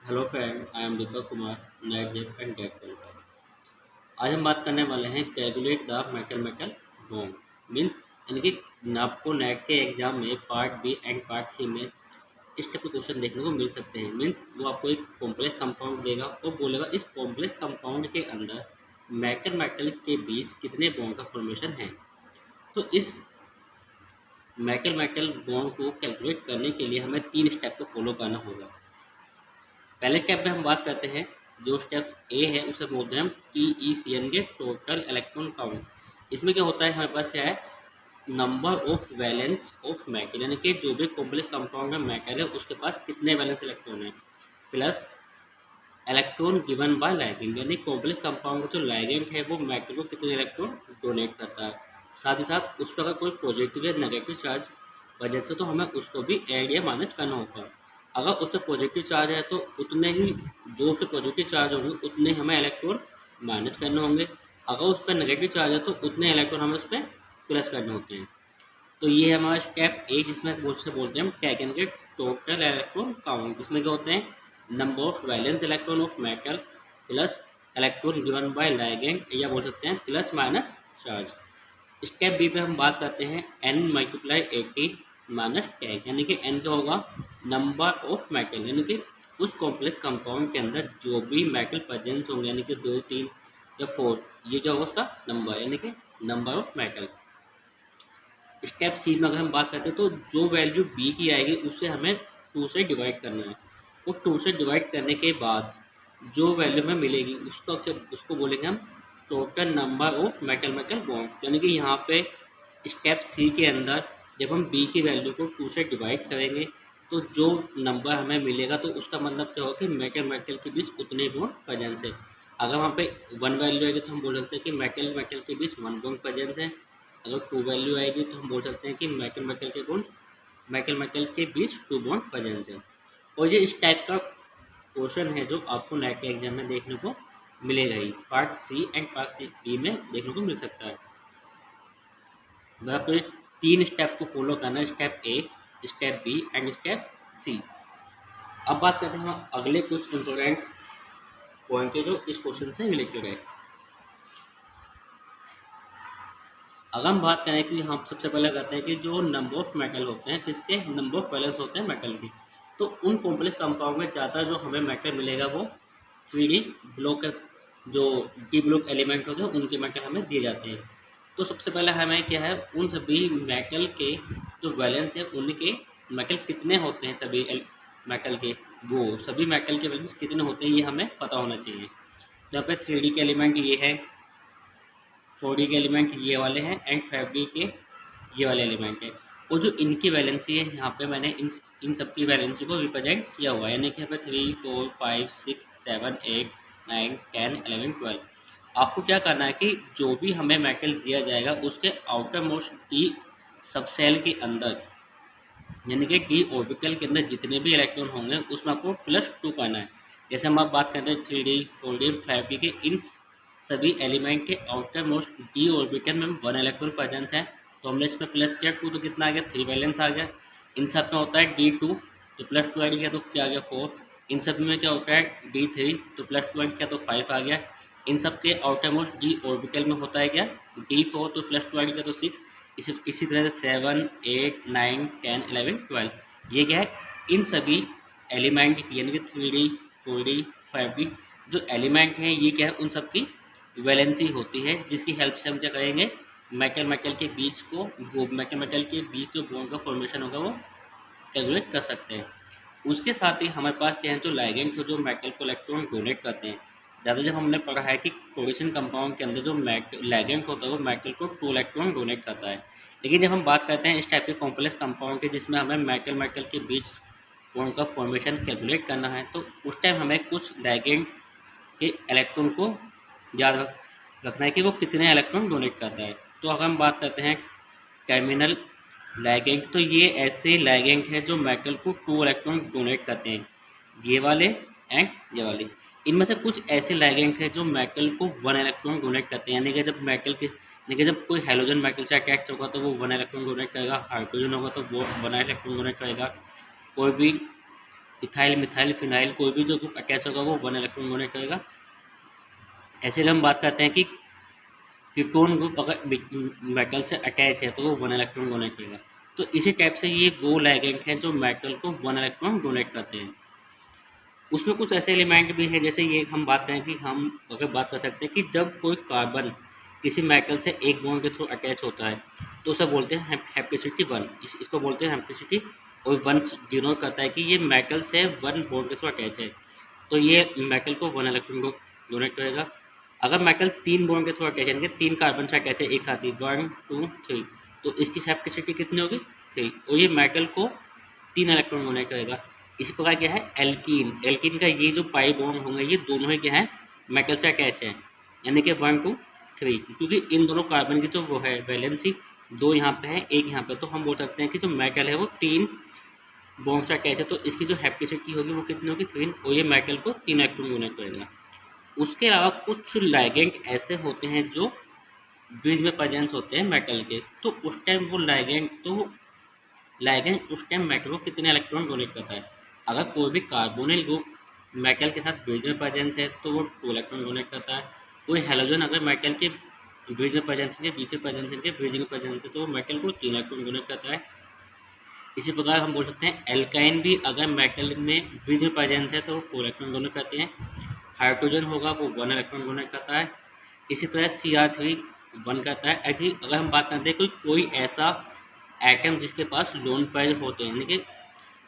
Hello friend, I am Deepak Kumar, NET जेप and tech welfare. आज हम बात करने वाले हैं calculate the mathematical bond. Means यानी कि आपको नेट के एग्जाम में part B and part C में इस टाइप के क्वेश्चन देखने को मिल सकते हैं। मीन्स वो आपको एक कॉम्प्लेक्स कंपाउंड देगा और बोलेगा इस कॉम्प्लेक्स कंपाउंड के अंदर मैथमेटिकल के बीच कितने बॉन्ड का फॉर्मेशन है। तो इस मैथमेटिकल बॉन्ड को कैलकुलेट करने के लिए हमें तीन स्टेप को फॉलो करना होगा। पहले स्टेप में हम बात करते हैं, जो स्टेप ए है उसे बोलते हैं हम TECN के टोटल इलेक्ट्रॉन काउंट। इसमें क्या होता है, हमारे पास क्या है, number of valence of metal, यानी कि जो भी कॉम्प्लेक्स कंपाउंड में मेटल है उसके पास कितने वैलेंस इलेक्ट्रॉन है, plus electron given by ligand, यानी कॉम्प्लेक्स कंपाउंड का जो लाइगेंड है वो मेटल को कितने इलेक्ट्रॉन डोनेट करता है। साथ ही साथ उस पर अगर कोई पॉजिटिव या नेगेटिव चार्ज वजह से तो हमें उसको भी ऐड या माइनस करना होगा। अगर उस पर पॉजिटिव चार्ज है तो उतने ही जो उस पर पॉजिटिव चार्ज होंगे उतने ही हमें इलेक्ट्रॉन माइनस करने होंगे। अगर उस पर नेगेटिव चार्ज है तो उतने इलेक्ट्रॉन हमें उस पर प्लस करने होते हैं। तो ये है हमारा स्टेप ए, जिसमें बोलते हैं हम टैगन के टोटल इलेक्ट्रॉन काउंट। इसमें क्या होते हैं, number of valence electron of metal plus electron given by ligand, या बोल सकते हैं plus minus charge. Step b पे हम बात करते हैं n मल्टीप्लाई 80 माइनस टैग, यानी कि n क्या होगा, नंबर ऑफ मेटल, यानी कि उस कॉम्प्लेक्स कंपाउंड के अंदर जो भी मेटल प्रेजेंस होंगे, यानी कि 2 3 या 4, ये क्या होगा उसका नंबर, यानी कि नंबर ऑफ मेटल। स्टेप सी में अगर हम बात करते हैं तो जो वैल्यू बी की आएगी उसे हमें 2 से डिवाइड करना है। वो 2 से डिवाइड करने के बाद जो वैल्यू हमें मिलेगी उसको बोलेंगे हम total number of metal metal bond, यानी कि यहाँ पे स्टेप सी के अंदर जब हम बी की वैल्यू को 2 से डिवाइड करेंगे तो जो नंबर हमें मिलेगा तो उसका मतलब क्या होगा कि मेटल मेटल के बीच उतने बॉन्ड प्रेजेंस है। अगर वहाँ पे 1 वैल्यू आएगी तो हम बोल सकते हैं कि मेटल मेटल के बीच 1 बॉन्ड प्रेजेंस है। अगर 2 वैल्यू आएगी तो हम बोल सकते हैं कि मेटल मेटल के बीच 2 बॉन्ड प्रेजेंस है। और ये इस टाइप का क्वेश्चन है जो आपको नेट के एग्जाम में देखने को मिलेगा ही, part C and part C B में देखने को मिल सकता है। बस आपको ये तीन स्टेप को फॉलो करना है, step A, step B and step C. अब बात करते हैं हम अगले कुछ इंपॉर्टेंट पॉइंट है जो इस क्वेश्चन से रिलेटेड है। अगर हम बात करें कि हम सबसे पहले कहते हैं कि जो नंबर ऑफ मेटल होते हैं, किसके नंबर ऑफ वैलेंस होते हैं मेटल के, तो उन कॉम्प्लेक्स कंपाउंड में ज़्यादा जो हमें मेटल मिलेगा वो 3D ब्लॉक, जो डी ब्लॉक एलिमेंट होते हैं उनके मेटल हमें दिए जाते हैं। तो सबसे पहले हमें क्या है, उन सभी मेटल के जो वैलेंस है उनके मेटल कितने होते हैं, सभी मेटल के, वो सभी मेटल के वैलेंस कितने होते हैं ये हमें पता होना चाहिए। यहाँ पे 3D के एलिमेंट ये है, 4D के एलिमेंट ये वाले हैं एंड 5D के ये वाले एलिमेंट है। और जो इनकी वैलेंसी है यहाँ पे मैंने इन सब की वैलेंसी को रिप्रेजेंट किया हुआ है, यानी कि यहाँ पे 3 4 5 6 7 8 9 10 11 12। आपको क्या करना है कि जो भी हमें मेटल दिया जाएगा उसके आउटर मोस्ट डी सबसेल के अंदर, यानी कि डी ऑर्बिटल के अंदर जितने भी इलेक्ट्रॉन होंगे उसमें आपको +2 करना है। जैसे हम आप बात करते हैं 3D 4D 5D के, इन सभी एलिमेंट के आउटर मोस्ट डी ऑर्बिटल में 1 इलेक्ट्रॉन प्रेजेंस है, तो हमने इसमें प्लस किया 2, तो कितना आ गया 3 वैलेंस आ गया। इन सब में होता है D2, तो +2 ऐड किया तो क्या आ गया 4। इन सब में क्या होता है D3, तो +2 ऐड किया तो 5 आ गया। इन सब के आउटर मोस्ट डी ऑर्बिटल में होता है क्या D4, तो +2 ऐड किया तो 6। इसी तरह से 7 8 9 10 11 12, ये क्या है, इन सभी एलिमेंट यानी कि 3D 4D 5D जो एलिमेंट हैं ये क्या है, उन सब की वैलेंसी होती है, जिसकी हेल्प से हम क्या करेंगे, मेटल मेटल के बीच को, वो मेटल मेटल के बीच जो बॉन्ड का फॉर्मेशन होगा वो कैलकुलेट कर सकते हैं। उसके साथ ही हमारे पास क्या है, जो लाइगेंड जो मेटल को इलेक्ट्रॉन डोनेट करते हैं। ज़्यादा जब हमने पढ़ा है कि कोरिलेशन कंपाउंड के अंदर जो लाइगेंड होता है वो मेटल को 2 इलेक्ट्रॉन डोनेट करता है। लेकिन जब हम बात करते हैं इस टाइप के कॉम्प्लेक्स कंपाउंड के जिसमें हमें मेटल मेटल के बीच बॉन्ड का फॉर्मेशन कैलकुलेट करना है, तो उस टाइम हमें कुछ लाइगेंड के इलेक्ट्रॉन को याद रखना है कि वो कितने इलेक्ट्रॉन डोनेट करता है। तो अगर हम बात करते हैं टर्मिनल लैगेंट, तो ये ऐसे लैगेंट है जो मेटल को 2 इलेक्ट्रॉन डोनेट करते हैं, ये वाले एंड ये वाले। इनमें से कुछ ऐसे लैगेंट है जो मेटल को 1 इलेक्ट्रॉन डोनेट करते हैं, यानी कि जब मेटल के, यानी कि जब कोई हेलोजन मेटल से अटैच होगा तो वो 1 इलेक्ट्रॉन डोनेट करेगा, हाइड्रोजन होगा तो वो 1 इलेक्ट्रॉन डोनेट करेगा, कोई भी इथाइल मिथाइल फिनाइल कोई भी जो ग्रुप अटैच होगा वो 1 इलेक्ट्रॉन डोनेट करेगा। ऐसे अगर हम बात करते हैं कि कीटोन ग्रुप अगर मेटल से अटैच है तो वो 1 इलेक्ट्रॉन डोनेट करेगा। तो इसी टाइप से ये वो लिगेंड हैं जो मेटल को 1 इलेक्ट्रॉन डोनेट करते हैं। उसमें कुछ ऐसे एलिमेंट भी हैं, जैसे ये हम बात करें कि हम अगर बात कर सकते हैं कि जब कोई कार्बन किसी मेटल से एक बॉन्ड के थ्रू अटैच होता है तो उसे बोलते हैं हैप्टिसिटी 1, इसको बोलते हैं हैप्टिसिटी। और 1 डिनोट करता है कि ये मेटल से 1 बॉन्ड के थ्रू अटैच है, तो ये मेटल को 1 इलेक्ट्रॉन को डोनेट करेगा। अगर मेटल 3 बॉन्ड के थ्रू अटैच है, यानी कि 3 कार्बन से अटैच है एक साथ ही 1 2 3, तो इसकी हैप्टिसिटी कितनी होगी 3, और ये मेटल को 3 इलेक्ट्रॉन डोनेट करेगा। इसी प्रकार क्या है एल्कीन, एल्कीन का ये जो पाई बॉन्ड होंगे ये दोनों ही क्या है मेटल से अटैच है, यानी कि 1 2 3, क्योंकि इन दोनों कार्बन की जो वो है वैलेंसी 2 यहाँ पे है 1 यहाँ पे, तो हम बोल सकते हैं कि जो मेटल है वो 3 बॉन्ड से अटैच है, तो इसकी जो हैप्टिसिटी होगी वो कितनी होगी 3, और ये मेटल को 3 इलेक्ट्रॉन डोनेट करेगा। उसके अलावा कुछ लिगेंड ऐसे होते हैं जो ब्रिज में प्रेजेंस होते हैं मेटल के, तो उस टाइम वो लिगेंड उस टाइम मेटल को कितने इलेक्ट्रॉन डोनेट करता है। अगर कोई भी कार्बोनिल ग्रुप मेटल के साथ ब्रिज में प्रेजेंस है तो वो 2 इलेक्ट्रॉन डोनेट करता है। कोई हेलोजन अगर मेटल के ब्रिज में प्रेजेंस है, बीच में प्रेजेंस है, ब्रिज में प्रेजेंस है, तो वो मेटल को 3 इलेक्ट्रॉन डोनेट करता है। इसी प्रकार हम बोल सकते हैं एल्काइन भी अगर मेटल में ब्रिज में प्रेजेंस है तो वो 4 इलेक्ट्रॉन डोनेट करते हैं। हाइड्रोजन होगा वो 1 इलेक्ट्रॉन डोनेट करता है। इसी तरह Cr3 1 करता है। एक्चुअली अगर हम बात करते हैं कोई ऐसा एटम जिसके पास लोन पेयर होते हैं, यानी कि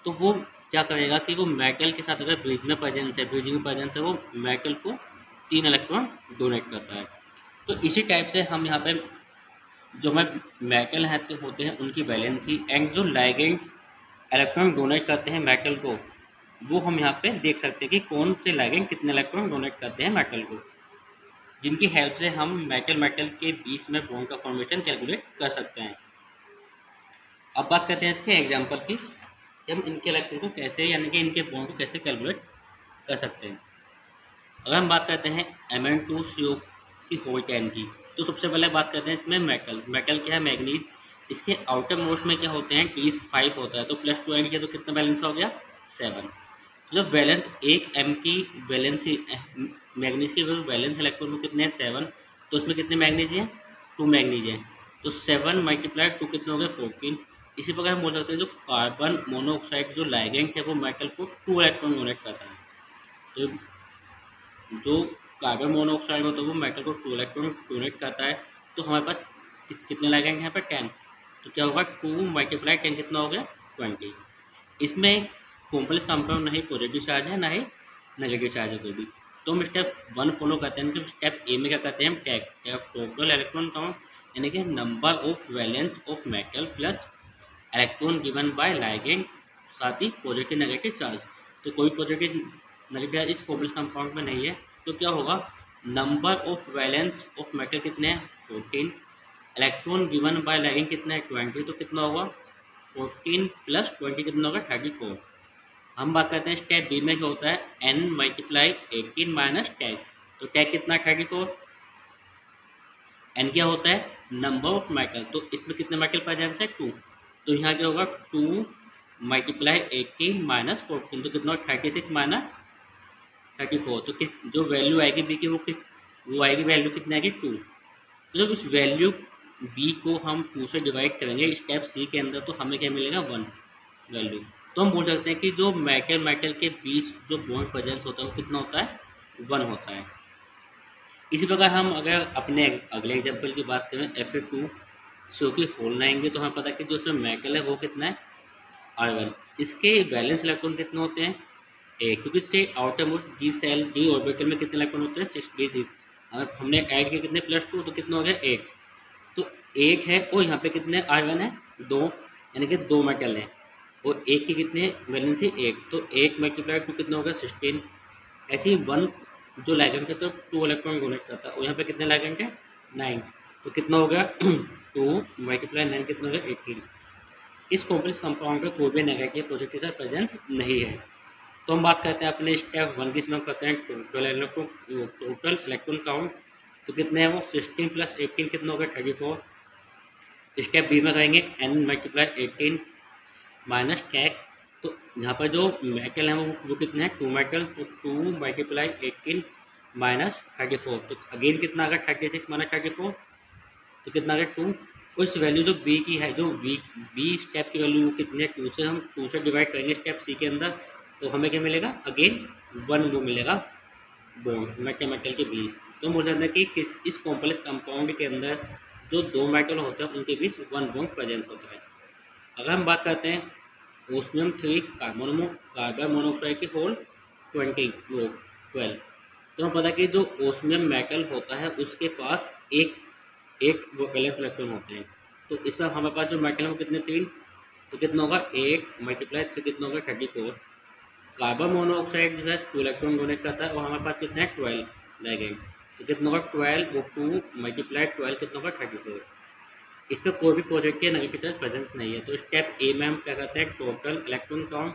तो वो क्या करेगा कि वो मेटल के साथ अगर ब्रिज में प्रेजेंस है, ब्रिजिंग में प्रेजेंस है, वो मेटल को 3 इलेक्ट्रॉन डोनेट करता है। तो इसी टाइप से हम यहाँ पे जो हमारे मेटल है होते हैं उनकी वैलेंसी एंड जो लिगेंड इलेक्ट्रॉन डोनेट करते हैं मेटल को, वो हम यहाँ पे देख सकते हैं कि कौन से लिगेंड कितने इलेक्ट्रॉन डोनेट करते हैं मेटल को, जिनकी हेल्प से हम मेटल के बीच में बॉन्ड का फॉर्मेशन कैलकुलेट कर सकते हैं। अब बात करते हैं इसके एग्जांपल की कि हम इनके इलेक्ट्रॉन को कैसे, यानी कि इनके बॉन्ड को कैसे कैलकुलेट कर सकते हैं। अगर हम बात करते हैं Mn2CO की होल 10 की, तो सबसे पहले बात करते हैं इसमें मेटल क्या है मैग्नीज। इसके आउटर मोस्ट में क्या होते हैं T5 होता है, तो +2 ऐड किया तो कितना बैलेंस हो गया 7। जब वैलेंस एक M की वैलेंस मैग्नीज की वैलेंस इलेक्ट्रॉन में कितने हैं 7, तो उसमें कितने मैग्नीज हैं 2 मैग्नीज हैं, तो 7 × 2 कितने हो गए 14। इसी प्रकार हम बोल सकते हैं जो कार्बन मोनोऑक्साइड जो लिगेंड है वो मेटल को 2 इलेक्ट्रॉन डोनेट करता है। तो जो कार्बन मोनोऑक्साइड होता है वो मेटल को 2 इलेक्ट्रॉन डोनेट करता है, तो हमारे पास कितने लिगेंड हैं यहाँ पर 10, तो क्या होगा 2 × 10 कितना हो गया 20। इसमें कॉम्प्लेक्स कंपाउंड नहीं पॉजिटिव चार्ज है ना ही नेगेटिव चार्ज है कोई भी। तो हम स्टेप 1 फॉलो करते हैं कि स्टेप ए में क्या करते हैं हम टैग टोटल इलेक्ट्रॉन काउंट, यानी कि number of valence of metal plus electron given bye ligand, साथ ही पॉजिटिव नेगेटिव चार्ज। तो कोई पॉजिटिव नेगेटिव चार्ज इस कॉम्प्लेक्स कंपाउंड में नहीं है, तो क्या होगा number of valence of metal कितने हैं 14, इलेक्ट्रॉन गिवन बाय लिगेंड कितना है 20, तो कितना होगा 14 + 20 कितना होगा 34। हम बात करते हैं स्टेप बी में क्या होता है n × 18 - टैग, तो टैग कितना 34, n क्या होता है नंबर ऑफ मेटल, तो इसमें कितने मेटल प्रेजेंट है 2, तो यहाँ क्या होगा 2 × 18 - 14, तो कितना 36 - 34, तो जो वैल्यू आएगी बी की वो आएगी वैल्यू कितनी आएगी 2। तो जब इस वैल्यू बी को हम 2 से डिवाइड करेंगे स्टेप सी के अंदर, तो हमें क्या मिलेगा 1 वैल्यू। तो हम बोल सकते हैं कि जो मेटल के बीच जो बॉन्ड प्रेजेंस होता है वो कितना होता है 1 होता है। इसी प्रकार हम अगर अपने अगले एग्जाम्पल की बात करें Fe2CO की होल लाएंगे, तो हमें पता है कि जो उसमें मेटल है वो कितना है R1। इसके वैलेंस इलेक्ट्रॉन कितने होते हैं 1, क्योंकि इसके आउटर मोस्ट डी ऑर्बिटल में कितने इलेक्ट्रॉन होते हैं 6 अगर हमने ऐड किया कितने +2, तो कितना हो गया 1, तो 1 है, और यहाँ पे कितने R1 है 2, यानी कि 2 मेटल हैं, और 1 की कितने वैलेंसी 1, तो 1 × 2 कितना हो गया 16। ऐसे ही 1 जो लिगेंड है तो 2 इलेक्ट्रॉन डोनेट करता है, और यहाँ पे कितने लिगेंड है 9, तो कितना हो गया 2 × 9 कितना हो गया 18। इस कॉम्प्लेक्स कंपाउंड में कोई भी नेगेटिव पॉजिटिव का प्रेजेंस नहीं है। तो हम बात करते हैं अपने स्टेप 1 की, इसमें हम करते हैं टोटल इलेक्ट्रॉन काउंट, तो कितने हैं वो 16 + 18 कितना हो गया 34। स्टेप बी में करेंगे n × 18 - टैग, तो यहाँ पर जो मेटल है वो कितने हैं, 2 मेटल, तो 2 मल्टीप्लाई 18 माइनस 34, तो अगेन कितना आ गया 36 माइनस 34, तो कितना आ गया 2। उस वैल्यू जो बी की है, जो बी स्टेप की वैल्यू कितनी है 2 से, हम 2 से डिवाइड करेंगे स्टेप सी के अंदर, तो हमें क्या मिलेगा, अगेन 1 वो मिलेगा बॉन्ड मेटल के बीच। तो मुझे लगता है कि इस कॉम्प्लेक्स कंपाउंड के अंदर जो दो मेटल होते हैं उनके बीच 1 बॉन्ड प्रेजेंस होता है। अगर हम बात करते हैं ओस्मियम 3 कार्बन मोनोऑक्साइड की होल 12, तो हम पता कि जो ओस्मियम मेटल होता है उसके पास एक वो वैलेंस इलेक्ट्रॉन होते हैं। तो इसमें हमारे पास जो मेटल है वो कितने, 3, तो कितना होगा 8 मल्टीप्लाई 3 कितना होगा 34। कार्बन मोनोऑक्साइड जो है 2 इलेक्ट्रॉन डोनेट करता है और हमारे पास कितना है 12 लिगेंड, तो कितना होगा 12 वो 2 मल्टीप्लाई 12 कितना होगा 34। इसमें कोई भी पॉजिटिव या नेगेटिव चार्ज प्रेजेंस नहीं है। तो स्टेप ए में हम क्या करते हैं, टोटल इलेक्ट्रॉन काउंट,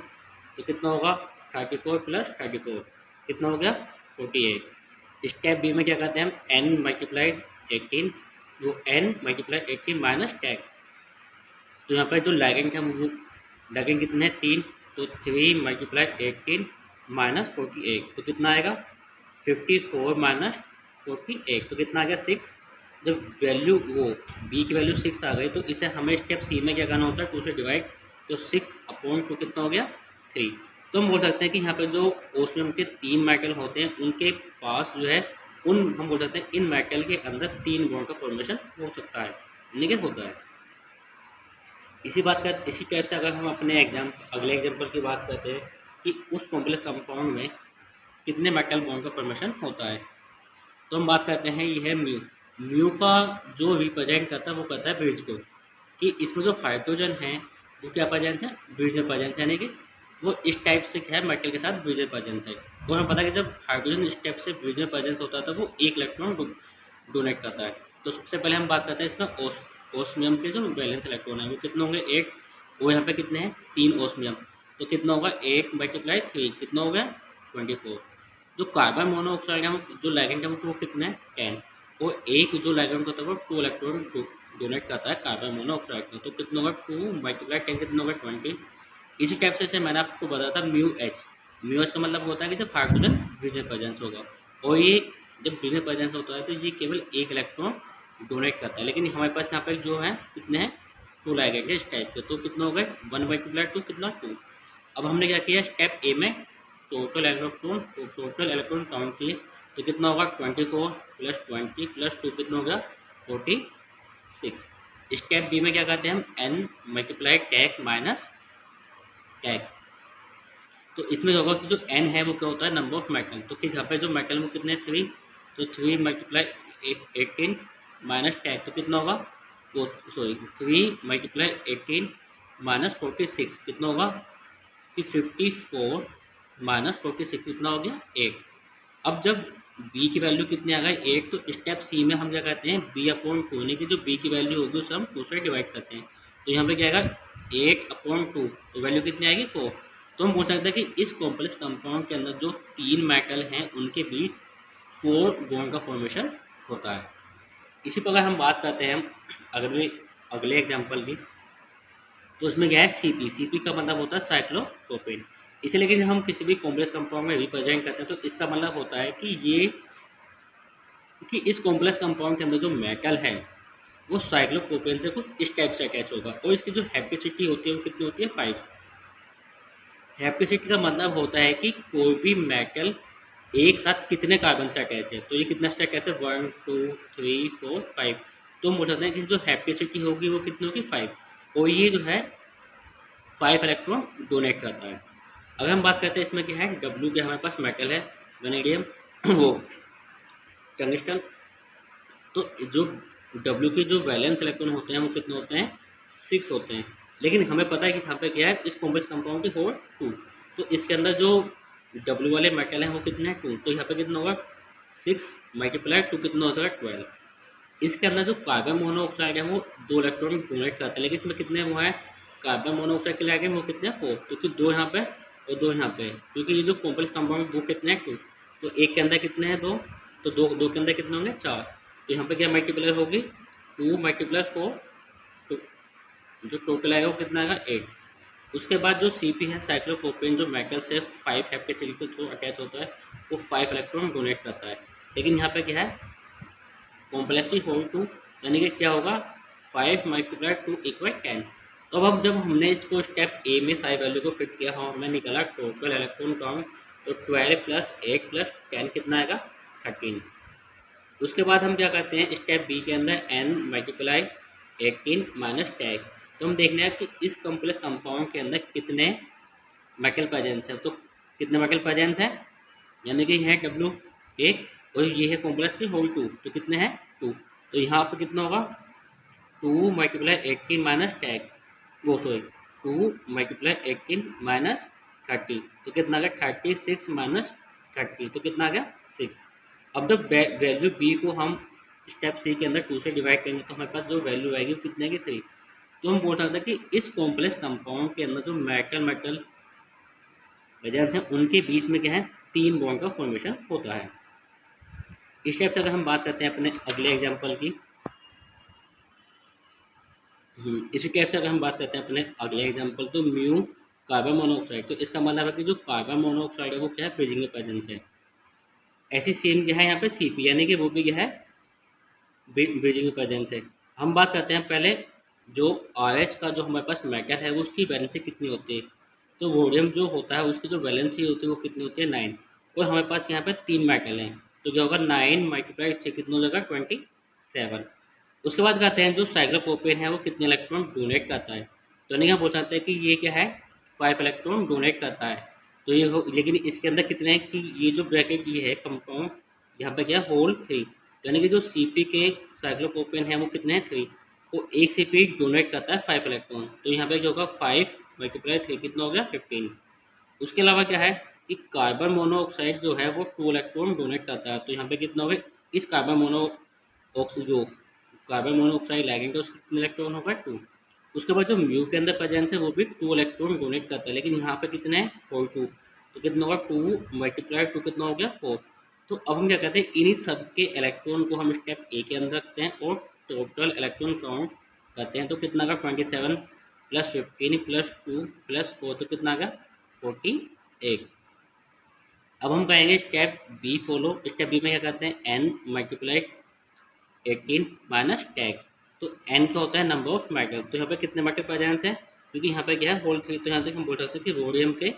तो कितना होगा 34 प्लस 34 कितना हो गया 48। स्टेप बी में क्या करते हैं हम, एन मल्टीप्लाई 18, वो एन मल्टीप्लाई 18 माइनस 10, तो यहाँ पर जो लिगेंड है वो लिगेंड कितने हैं 3, तो 3 मल्टीप्लाई 18 माइनस 48, तो कितना आएगा 54 माइनस 48, तो कितना आ गया 6। जब वैल्यू वो बी की वैल्यू 6 आ गई तो इसे हमें स्टेप सी में क्या करना होता है 2 से डिवाइड, तो 6/2 कितना हो गया 3। तो हम बोल सकते हैं कि यहाँ पे जो ओस्मियम के 3 मेटल होते हैं उनके पास जो है हम बोल सकते हैं इन मेटल के अंदर 3 बॉन्ड का फॉर्मेशन हो सकता है, निगेटिव होता है। इसी टाइप से अगर हम अपने अगले एग्जाम्पल की बात करते हैं कि उस कॉम्प्लेक्स कंपाउंड में कितने मेटल बॉन्ड का फॉर्मेशन होता है, तो हम बात करते हैं ये है म्यू का जो रिप्रेजेंट करता है वो करता है ब्रिज को, कि इसमें जो हाइड्रोजन है वो क्या प्रेजेंस है, ब्रिज में प्रेजेंस है, यानी कि वो इस टाइप से क्या है मेटल के साथ ब्रिज में प्रेजेंस है। और हमें पता है कि जब हाइड्रोजन इस टाइप से ब्रिज में प्रेजेंस होता है तो वो एक इलेक्ट्रॉन डोनेट करता है। तो सबसे पहले हम बात करते हैं इसमें ओस्मियम के जो वैलेंस इलेक्ट्रॉन है वो कितने होंगे 8, वो यहाँ पे कितने हैं 3 ओस्मियम, तो कितना होगा 8 मल्टीप्लाई 3 कितना हो गया 24। जो कार्बन मोनोऑक्साइड है जो लिगेंड है वो कितने हैं 10, वो एक जो लिगेंड होता है वो 2 इलेक्ट्रॉन डोनेट करता है कार्बन मोनोऑक्साइड का, तो कितना होगा 2 मल्टीप्लाई 10 कितना होगा 20। इसी टाइप से मैंने आपको बताया था म्यू एच का मतलब होता है कि जब हाइड्रोजन ब्रिज में प्रेजेंस होगा, और ये जब ब्रिज में प्रेजेंस होता है तो ये केवल एक इलेक्ट्रॉन डोनेट करता है, लेकिन हमारे पास यहाँ पर जो है कितने हैं 2 लिगेंड है इस टाइप के, तो कितना हो गए 1 मल्टीप्लाई 2 कितना 2। अब हमने क्या किया स्टेप ए में टोटल इलेक्ट्रॉन काउंट किए, तो कितना होगा 24 प्लस 20 प्लस 2 कितना हो गया 46। स्टेप बी में क्या करते हैं हम n multiply tag minus tag, तो इसमें होगा कि जो एन है वो क्या होता है नंबर ऑफ मेटल, तो यहाँ पे जो मेटल वो कितने 3, तो 3 मल्टीप्लाई 18 माइनस टैग, तो कितना होगा 3 मल्टीप्लाई 18 माइनस 46 कितना होगा कि 54 माइनस 46 कितना हो गया 8। अब जब b की वैल्यू कितनी आ गई 8, तो स्टेप सी में हम क्या कहते हैं b/2, यानी कि जो b की वैल्यू होगी उसे हम 2 से डिवाइड करते हैं, तो यहाँ पे क्या आएगा 8/2, तो वैल्यू कितनी आएगी 4। तो हम बोल सकते हैं कि इस कॉम्प्लेक्स कंपाउंड के अंदर जो 3 मेटल हैं उनके बीच 4 बॉन्ड का फॉर्मेशन होता है। इसी प्रकार हम बात करते हैं अगले एग्जाम्पल की, तो उसमें क्या है सीपी का मतलब होता है साइक्लोप्रोपेन। इसलिए लेकिन हम किसी भी कॉम्प्लेक्स कंपाउंड में रिप्रेजेंट करते हैं तो इसका मतलब होता है कि इस कॉम्प्लेक्स कंपाउंड के अंदर जो मेटल है वो साइक्लोप्रोपेन से कुछ इस टाइप से अटैच होगा, और इसकी जो हैप्टिसिटी होती है वो कितनी होती है 5। हैप्टिसिटी का मतलब होता है कि कोई भी मेटल एक साथ कितने कार्बन से अटैच है, तो ये कितने से अटैच है 1 2 3 4 5, तो हम बोल सकते हैं कि जो हैप्टिसिटी होगी वो कितनी होगी 5, और ये जो है 5 इलेक्ट्रॉन डोनेट करता है। अगर हम बात करते हैं इसमें क्या है W के हमारे पास मेटल है वेनेडियम वो टंगस्टन, तो जो W के जो वैलेंस इलेक्ट्रॉन होते हैं वो कितने होते हैं 6 होते हैं, लेकिन हमें पता है कि यहाँ पे क्या है इस कॉम्प्लेक्स कंपाउंड की होल 2, तो इसके अंदर जो W वाले मेटल हैं वो कितने हैं 2, तो यहाँ पे कितना होगा 6 मल्टीप्लाई 2 कितना होता है 12। इसके अंदर जो कार्बन मोनोऑक्साइड है वो 2 इलेक्ट्रॉन डोनेट करता है, लेकिन इसमें कितने वो है कार्बन मोनोऑक्साइड के लिए वो कितने 4, क्योंकि 2 यहाँ पे और 2 यहाँ पे, क्योंकि ये जो कॉम्प्लेक्स कंपाउंड वो कितने हैं 2, तो एक के अंदर कितने हैं 2, तो 2 के अंदर कितने होंगे 4, तो यहाँ पे क्या मल्टीप्लाई होगी 2 मल्टीप्लाई 4, तो जो टोटल आएगा वो कितना आएगा 8। उसके बाद जो Cp है साइक्लोप्रोपेन जो मेटल से 5 हेप्टेचिल के थ्रू अटैच होता है वो 5 इलेक्ट्रॉन डोनेट करता है। लेकिन यहाँ पे क्या है कॉम्प्लेक्सिटी होल 2 यानी कि क्या होगा 5 मल्टीप्लाइड 2 इक्वल 10। तो अब जब हमने इसको स्टेप ए में सारी वैल्यू को फिट किया हमें निकला टोटल इलेक्ट्रॉन काउंट। तो 12 प्लस 8 प्लस 10 कितना आएगा 13। उसके बाद हम क्या करते हैं स्टेप बी के अंदर n मल्टीप्लाई 18 माइनस 10। तो हम देखना है कि इस कॉम्प्लेक्स कंपाउंड के अंदर कितने मेटल प्रेजेंस है। तो कितने मेटल प्रेजेंस है यानी कि है डब्ल्यू एक और ये है कॉम्प्लेक्स की होल 2 तो कितने हैं 2। तो यहाँ पर कितना होगा 2 मल्टीप्लाई 18 माइनस 10 वो सॉरी 2 मल्टीप्लाई 18 माइनस 30 तो कितना आ गया 36 माइनस 30 तो कितना आ गया 6। अब जब वैल्यू बी को हम स्टेप सी के अंदर 2 से डिवाइड करेंगे तो हमारे पास जो वैल्यू आएगी वो कितने की 3। तो हम बोल सकते हैं कि इस कॉम्प्लेक्स कंपाउंड के अंदर जो मेटल मेटल प्रेजेंस है उनके बीच में क्या है 3 बॉन्ड का फॉर्मेशन होता है। इस टाइप से अगर हम बात करते हैं अपने अगले एग्जाम्पल की इसी टाइप से अगर हम बात करते हैं अपने अगले एग्जाम्पल तो म्यू कार्बन मोनोऑक्साइड। तो इसका मतलब है कि जो कार्बन मोनोऑक्साइड है वो क्या है ब्रिजिंग प्रेजेंस है। ऐसी सेम क्या है यहाँ पे Cp यानी कि वो भी क्या है ब्रिजिंग प्रेजेंस है। हम बात करते हैं पहले जो RH का जो हमारे पास मेटल है वो उसकी वैलेंसी कितनी होती है। तो वोडियम जो होता है उसकी जो वैलेंसी होती है वो कितनी होती है 9 और हमारे पास यहाँ पे 3 मेटल हैं तो क्या होगा 9 मल्टीप्लाई 6 कितना हो जाएगा 27। उसके बाद कहते हैं जो साइक्लोप्रोपेन है वो कितने इलेक्ट्रॉन डोनेट करता है। तो नहीं हम बोल सकते हैं कि ये क्या है 5 इलेक्ट्रॉन डोनेट करता है। तो ये हो लेकिन इसके अंदर कितने हैं कि ये जो ब्रैकेट ये है कंपाउंड यहाँ पे क्या होल 3 यानी कि जो Cp के साइक्लोप्रोपेन है वो कितने हैं 3 तो एक Cp डोनेट करता है 5 इलेक्ट्रॉन। तो यहाँ पे क्या होगा 5 मल्टीप्लाई 3 कितना हो गया 15। उसके अलावा क्या है कि कार्बन मोनोऑक्साइड जो है वो 2 इलेक्ट्रॉन डोनेट करता है। तो यहाँ पे कितना हो गया इस कार्बन मोनोऑक्साइड जो कार्बन मोनोऑक्साइड लगेंगे उसके कितने इलेक्ट्रॉन होगा 2। उसके बाद जो म्यू के अंदर प्रेजेंस है वो भी 2 इलेक्ट्रॉन डोनेट करता है लेकिन यहाँ पे कितने हैं 4 2 तो कितना होगा 2 मल्टीप्लाई 2 कितना हो गया 4। तो अब हम क्या कहते हैं इन्हीं सब के इलेक्ट्रॉन को हम स्टेप ए के अंदर रखते हैं और टोटल इलेक्ट्रॉन काउंट करते हैं। तो कितना का 27 प्लस 15 प्लस 2 प्लस 4 तो कितना आ गया 48। अब हम कहेंगे step b follow. Step b में क्या करते हैं n मल्टीप्लाई 18 माइनस 10। तो n का होता है नंबर ऑफ मेटल। तो यहाँ पे कितने मेटल प्रेजेंस है क्योंकि यहाँ पे क्या है होल 3 तो यहाँ से हम बोल सकते हैं कि रोडियम के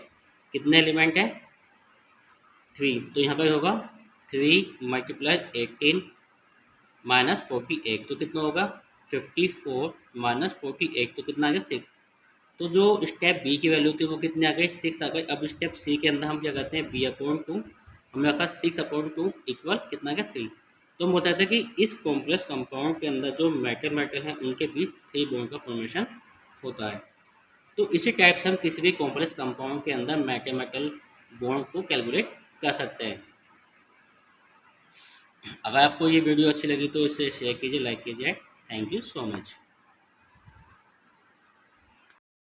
कितने एलिमेंट हैं 3। तो यहाँ पे होगा 3 मल्टीप्लाई 18 माइनस 48 तो कितना होगा 54 माइनस 48 तो कितना आ गया 6। तो जो स्टेप बी की वैल्यू थी वो कितनी आ गई 6 आ गई। अब स्टेप सी के अंदर हम क्या करते हैं b/2 हमें रखा 6/2 इक्वल कितना आ गया 3। तो हम बताते हैं कि इस कॉम्प्लेक्स कंपाउंड के अंदर जो मेटल मेटल हैं उनके बीच 3 बॉन्ड का फॉर्मेशन होता है। तो इसी टाइप से हम किसी भी कॉम्प्लेक्स कंपाउंड के अंदर मेटल मेटल बॉन्ड को कैलकुलेट कर सकते हैं। अगर आपको ये वीडियो अच्छी लगी तो इसे शेयर कीजिए लाइक कीजिए। Thank you so much.